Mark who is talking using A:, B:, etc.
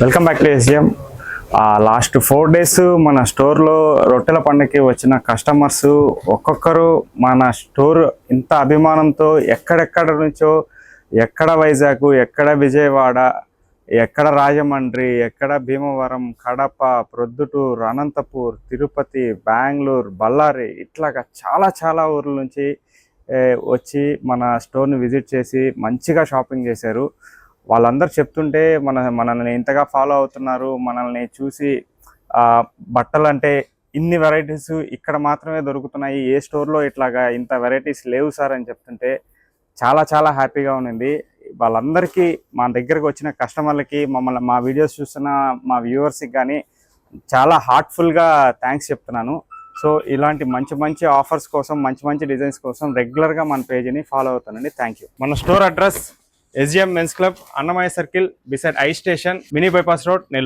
A: Welcome back to SGM. Last 4 days మన స్టోర్లో రొట్టెల పండుగకి వచ్చిన కస్టమర్స్ ఒక్కొక్కరు మన స్టోర్ ఇంత అభిమానంతో ఎక్కడెక్కడ నుంచో, ఎక్కడ వైజాగ్, ఎక్కడ విజయవాడ, ఎక్కడ రాజమండ్రి, ఎక్కడ భీమవరం, కడప, ప్రొద్దుటూరు, అనంతపూర్, తిరుపతి, బెంగళూరు, బళ్ళారి ఇట్లాగా చాలా ఊర్ల నుంచి వచ్చి మన స్టోర్ని విజిట్ చేసి మంచిగా షాపింగ్ చేశారు. వాళ్ళందరూ చెప్తుంటే మనల్ని ఇంతగా ఫాలో అవుతున్నారు, మనల్ని చూసి బట్టలు అంటే ఇన్ని వెరైటీస్ ఇక్కడ మాత్రమే దొరుకుతున్నాయి, ఏ స్టోర్లో ఇట్లాగా ఇంత వెరైటీస్ లేవు సార్ అని చెప్తుంటే చాలా హ్యాపీగా ఉంది. వాళ్ళందరికీ మన దగ్గరకు వచ్చిన కస్టమర్లకి, మా వీడియోస్ చూస్తున్న మా వ్యూవర్స్కి కానీ చాలా హార్ట్ఫుల్గా థ్యాంక్స్ చెప్తున్నాను. సో ఇలాంటి మంచి ఆఫర్స్ కోసం, మంచి డిజైన్స్ కోసం రెగ్యులర్గా మన పేజీని ఫాలో అవుతానండి. Thank you. మన store address SGM men's club, Annamayya circle, beside I station, mini bypass road, Nellore.